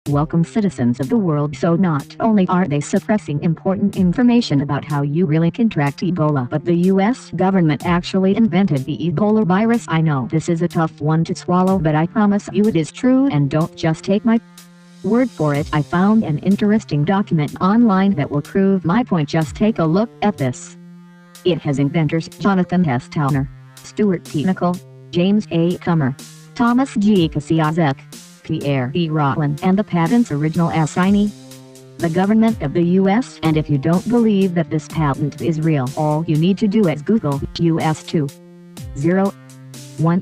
Welcome citizens of the world. So not only are they suppressing important information about how you really contract Ebola, but the US government actually invented the Ebola virus. I know this is a tough one to swallow, but I promise you it is true, and don't just take my word for it. I found an interesting document online that will prove my point. Just take a look at this. It has inventors Jonathan S. Towner, Stuart T. Nicol, James A. Comer, Thomas G. Kasiazek, Pierre E. Rotlin, and the patent's original assignee, the government of the US. And if you don't believe that this patent is real, all you need to do is Google US 2 0 1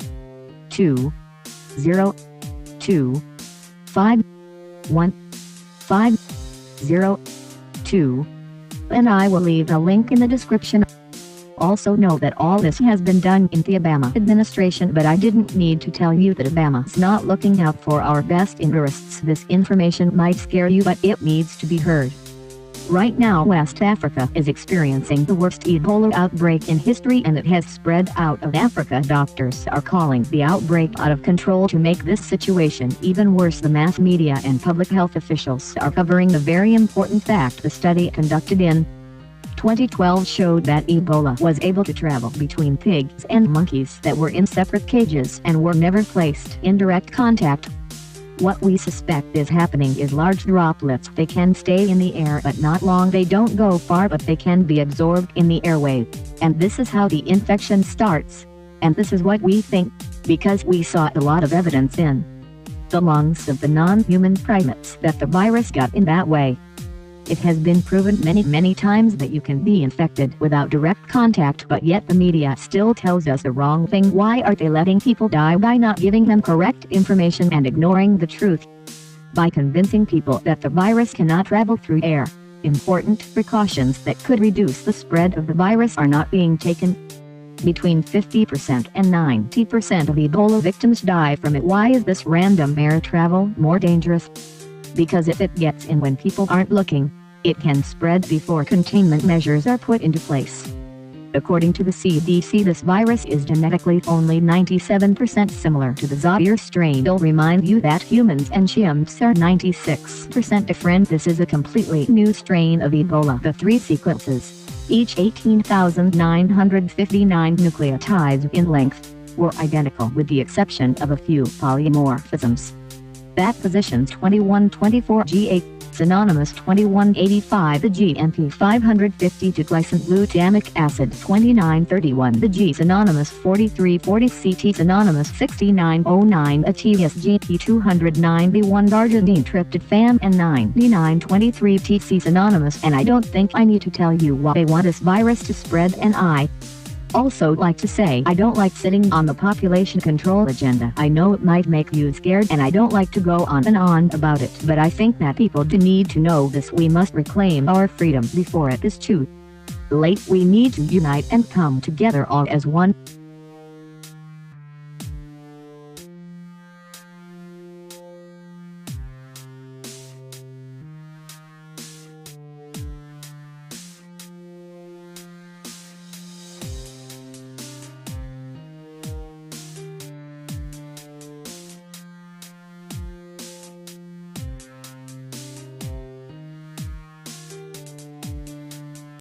2 0 2 5 1 5 0 2, and I will leave a link in the description. Also know that all this has been done in the Obama administration, but I didn't need to tell you that Obama's not looking out for our best interests. This information might scare you, but it needs to be heard. Right now West Africa is experiencing the worst Ebola outbreak in history, and it has spread out of Africa. Doctors are calling the outbreak out of control. To make this situation even worse, the mass media and public health officials are covering the very important fact. The study conducted in 2012 showed that Ebola was able to travel between pigs and monkeys that were in separate cages and were never placed in direct contact. What we suspect is happening is large droplets. They can stay in the air but not long. They don't go far, but they can be absorbed in the airway. And this is how the infection starts. And this is what we think, because we saw a lot of evidence in the lungs of the non-human primates that the virus got in that way. It has been proven many times that you can be infected without direct contact, but yet the media still tells us the wrong thing. Why are they letting people die by not giving them correct information and ignoring the truth? By convincing people that the virus cannot travel through air, important precautions that could reduce the spread of the virus are not being taken. Between 50% and 90% of Ebola victims die from it. Why is this random air travel more dangerous? Because if it gets in when people aren't looking, it can spread before containment measures are put into place. According to the CDC, this virus is genetically only 97% similar to the Zaire strain. They'll remind you that humans and chimps are 96% different. This is a completely new strain of Ebola. The three sequences, each 18,959 nucleotides in length, were identical with the exception of a few polymorphisms. That positions 2124 G8, synonymous 2185 the GNP 550 to glycine-glutamic acid 2931 the G synonymous 4340 CT synonymous 6909 ATS GP 291 arginine tryptophan and 9923 TC synonymous. And I don't think I need to tell you why they want this virus to spread, and I also like to say I don't like sitting on the population control agenda. I know it might make you scared, and I don't like to go on and on about it, but I think that people do need to know this. We must reclaim our freedom before it is too late. We need to unite and come together all as one.